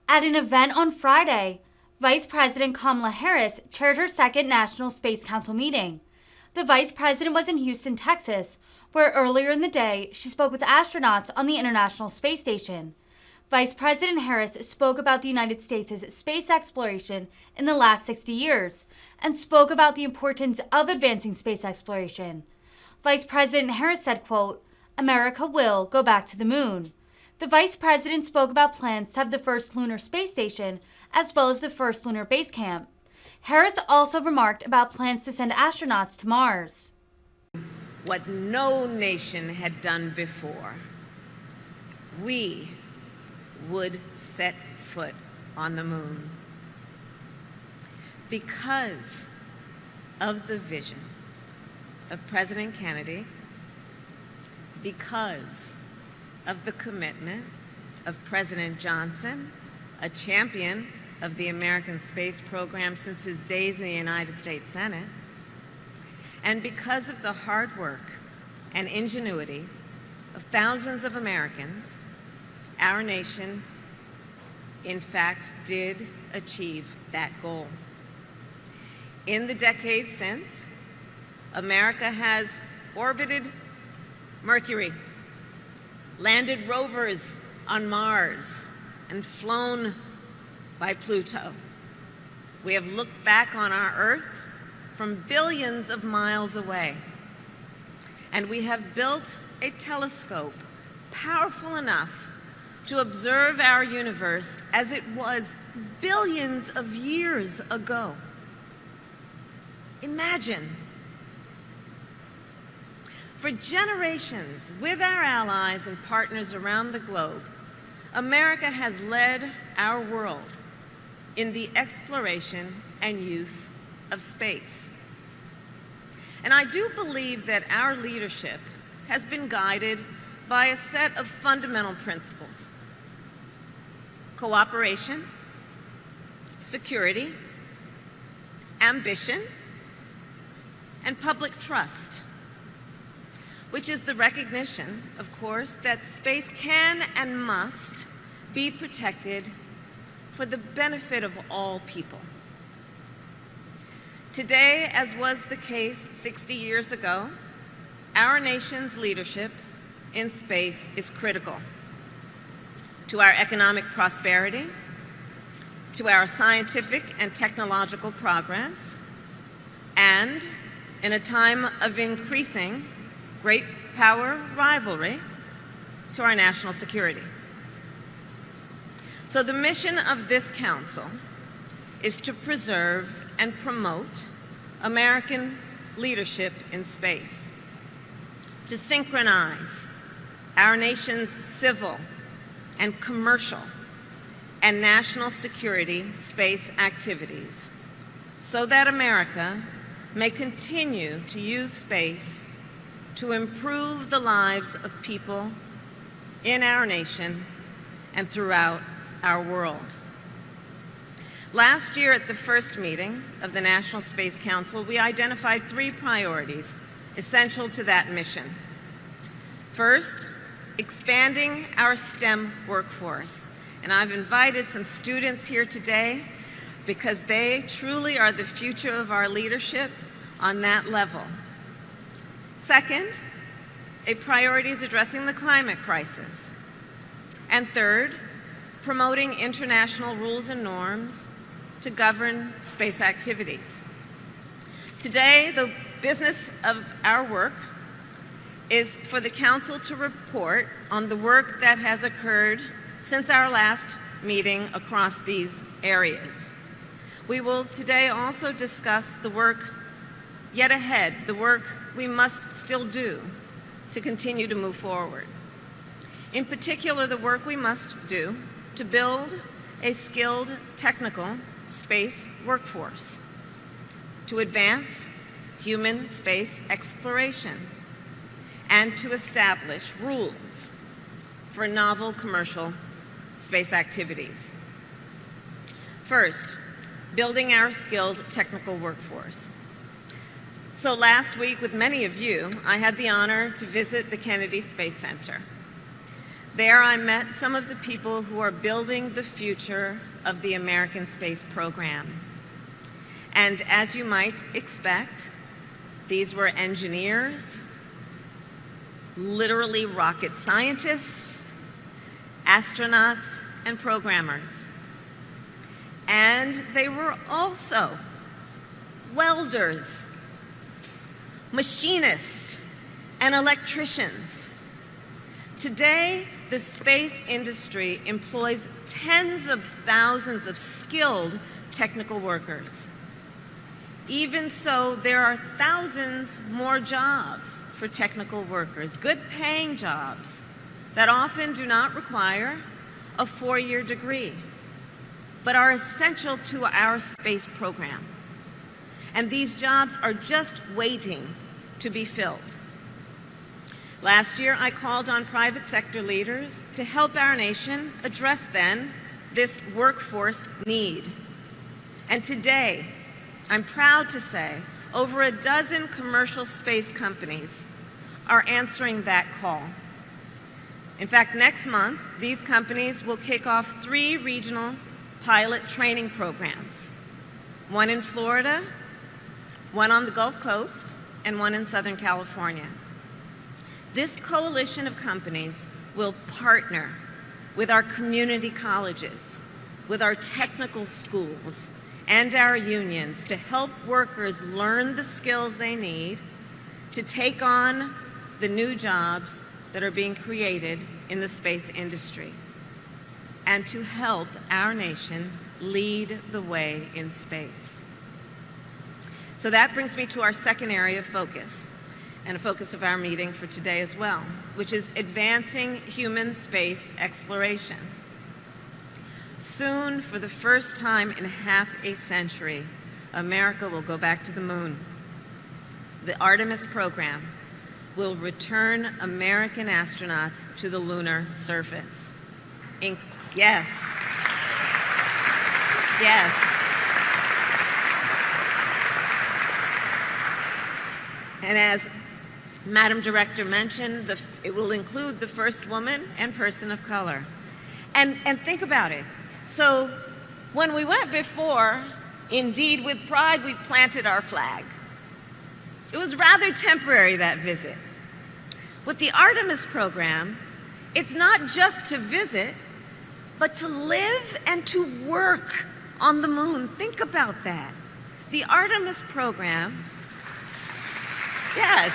At an event on Friday, Vice President Kamala Harris chaired her second National Space Council meeting. The Vice President was in Houston, Texas, where earlier in the day she spoke with astronauts on the International Space Station. Vice President Harris spoke about the United States' space exploration in the last 60 years and spoke about the importance of advancing space exploration. Vice President Harris said, quote, "America will go back to the moon." The Vice President spoke about plans to have the first lunar space station as well as the first lunar base camp. Harris also remarked about plans to send astronauts to Mars. What no nation had done before. We would set foot on the moon because of the vision of President Kennedy, because of the commitment of President Johnson, a champion of the American space program since his days in the United States Senate, and because of the hard work and ingenuity of thousands of Americans, our nation, in fact, did achieve that goal. In the decades since, America has orbited Mercury, landed rovers on Mars, and flown by Pluto. We have looked back on our Earth from billions of miles away, and we have built a telescope powerful enough to observe our universe as it was billions of years ago. Imagine. For generations, with our allies and partners around the globe, America has led our world in the exploration and use of space. And I do believe that our leadership has been guided by a set of fundamental principles: cooperation, security, ambition, and public trust, which is the recognition, of course, that space can and must be protected for the benefit of all people. Today, as was the case 60 years ago, our nation's leadership in space is critical to our economic prosperity, to our scientific and technological progress, and in a time of increasing great power rivalry, to our national security. So the mission of this council is to preserve and promote American leadership in space, to synchronize our nation's civil and commercial and national security space activities so that America may continue to use space to improve the lives of people in our nation and throughout our world. Last year at the first meeting of the National Space Council, we identified 3 priorities essential to that mission. First, expanding our STEM workforce. And I've invited some students here today because they truly are the future of our leadership on that level. Second, a priority is addressing the climate crisis. And third, promoting international rules and norms to govern space activities. Today, the business of our work is for the Council to report on the work that has occurred since our last meeting across these areas. We will today also discuss the work yet ahead, the work we must still do to continue to move forward. In particular, the work we must do to build a skilled technical space workforce, to advance human space exploration, and to establish rules for novel commercial space activities. First, building our skilled technical workforce. So last week, with many of you, I had the honor to visit the Kennedy Space Center. There I met some of the people who are building the future of the American space program. And as you might expect, these were engineers, literally rocket scientists, astronauts, and programmers. And they were also welders, machinists, and electricians. Today, the space industry employs tens of thousands of skilled technical workers. Even so, there are thousands more jobs for technical workers, good-paying jobs that often do not require a four-year degree, but are essential to our space program. And these jobs are just waiting to be filled. Last year, I called on private sector leaders to help our nation address then this workforce need. And today, I'm proud to say over a dozen commercial space companies are answering that call. In fact, next month, these companies will kick off 3 regional pilot training programs, one in Florida, one on the Gulf Coast, and one in Southern California. This coalition of companies will partner with our community colleges, with our technical schools, and our unions to help workers learn the skills they need to take on the new jobs that are being created in the space industry, and to help our nation lead the way in space. So that brings me to our second area of focus, and a focus of our meeting for today as well, which is advancing human space exploration. Soon, for the first time in half a century, America will go back to the moon. The Artemis program will return American astronauts to the lunar surface. Yes. Yes. And as Madam Director mentioned, it will include the first woman and person of color. And think about it. So when we went before, indeed with pride, we planted our flag. It was rather temporary, that visit. With the Artemis program, it's not just to visit, but to live and to work on the moon. Think about that. The Artemis program, yes.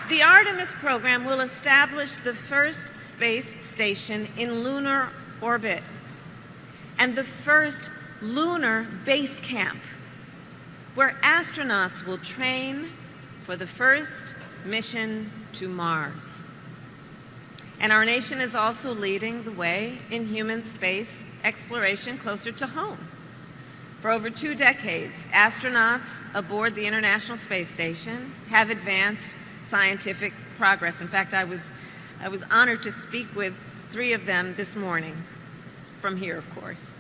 The Artemis program will establish the first space station in lunar orbit and the first lunar base camp, where astronauts will train for the first mission to Mars. And our nation is also leading the way in human space exploration closer to home. For over 2 decades, astronauts aboard the International Space Station have advanced scientific progress. In fact, I was honored to speak with 3 of them this morning, from here, of course.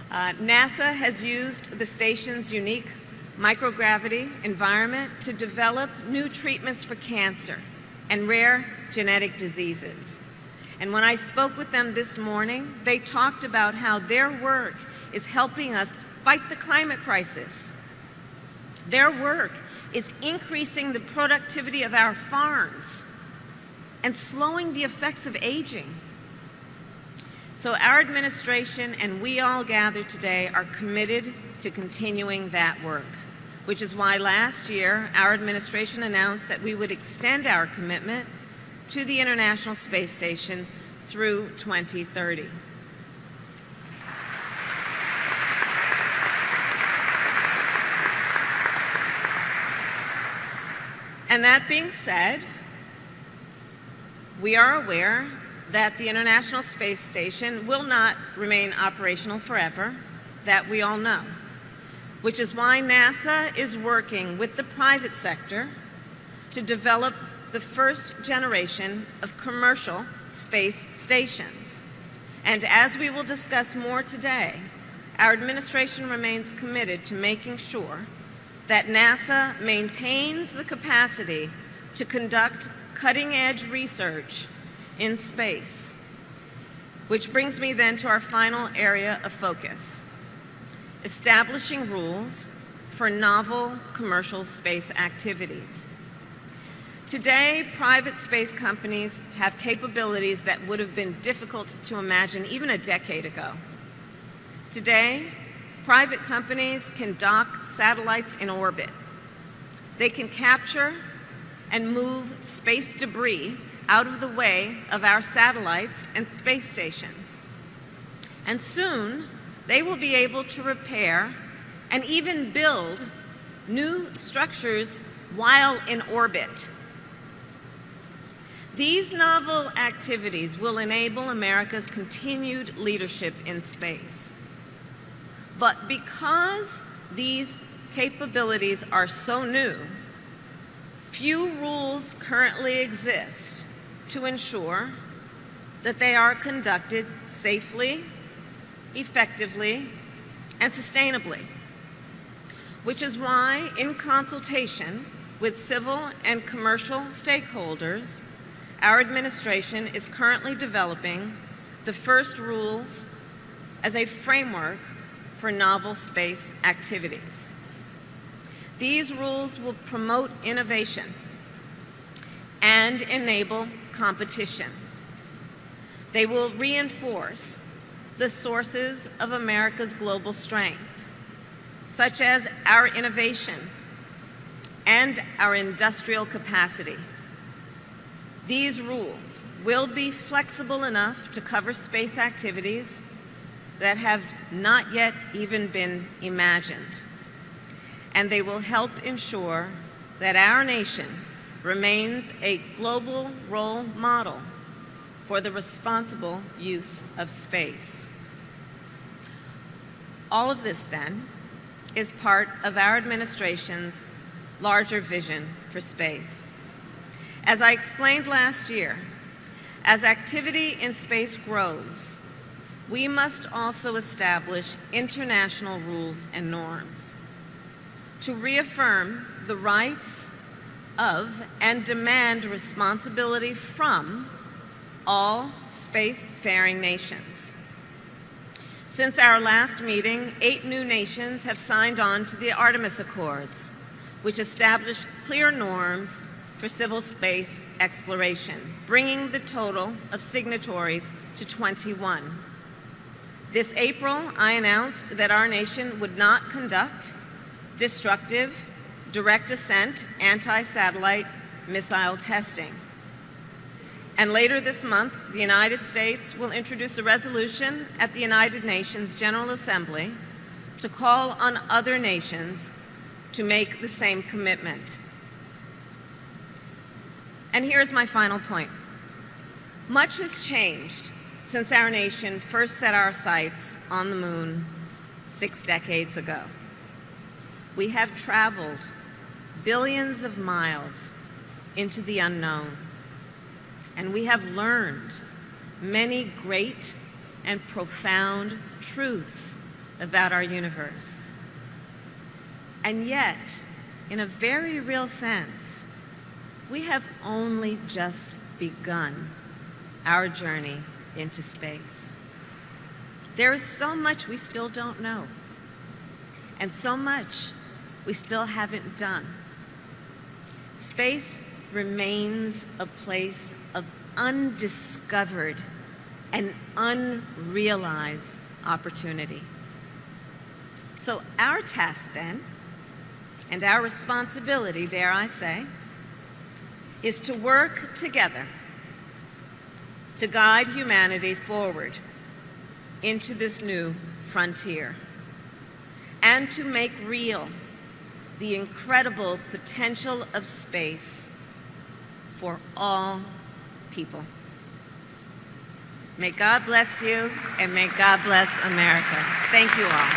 NASA has used the station's unique microgravity environment to develop new treatments for cancer and rare genetic diseases. And when I spoke with them this morning, they talked about how their work is helping us fight the climate crisis. Their work is increasing the productivity of our farms and slowing the effects of aging. So our administration and we all gathered today are committed to continuing that work, which is why last year our administration announced that we would extend our commitment to the International Space Station through 2030. And that being said, we are aware that the International Space Station will not remain operational forever, that we all know, which is why NASA is working with the private sector to develop the first generation of commercial space stations. And as we will discuss more today, our administration remains committed to making sure that NASA maintains the capacity to conduct cutting-edge research in space. Which brings me then to our final area of focus, establishing rules for novel commercial space activities. Today, private space companies have capabilities that would have been difficult to imagine even a decade ago. Today, private companies can dock satellites in orbit. They can capture and move space debris out of the way of our satellites and space stations. And soon, they will be able to repair and even build new structures while in orbit. These novel activities will enable America's continued leadership in space. But because these capabilities are so new, few rules currently exist to ensure that they are conducted safely, effectively, and sustainably. Which is why, in consultation with civil and commercial stakeholders, our administration is currently developing the first rules as a framework for novel space activities. These rules will promote innovation and enable competition. They will reinforce the sources of America's global strength, such as our innovation and our industrial capacity. These rules will be flexible enough to cover space activities that have not yet even been imagined. And they will help ensure that our nation remains a global role model for the responsible use of space. All of this, then, is part of our administration's larger vision for space. As I explained last year, as activity in space grows, we must also establish international rules and norms to reaffirm the rights of and demand responsibility from all spacefaring nations. Since our last meeting, 8 new nations have signed on to the Artemis Accords, which establish clear norms for civil space exploration, bringing the total of signatories to 21. This April, I announced that our nation would not conduct destructive, direct ascent, anti-satellite missile testing. And later this month, the United States will introduce a resolution at the United Nations General Assembly to call on other nations to make the same commitment. And here's my final point. Much has changed since our nation first set our sights on the moon 6 decades ago. We have traveled billions of miles into the unknown, and we have learned many great and profound truths about our universe. And yet, in a very real sense, we have only just begun our journey into space. There is so much we still don't know, and so much we still haven't done. Space remains a place of undiscovered and unrealized opportunity. So our task then, and our responsibility, dare I say, is to work together to guide humanity forward into this new frontier and to make real the incredible potential of space for all people. May God bless you, and may God bless America. Thank you all.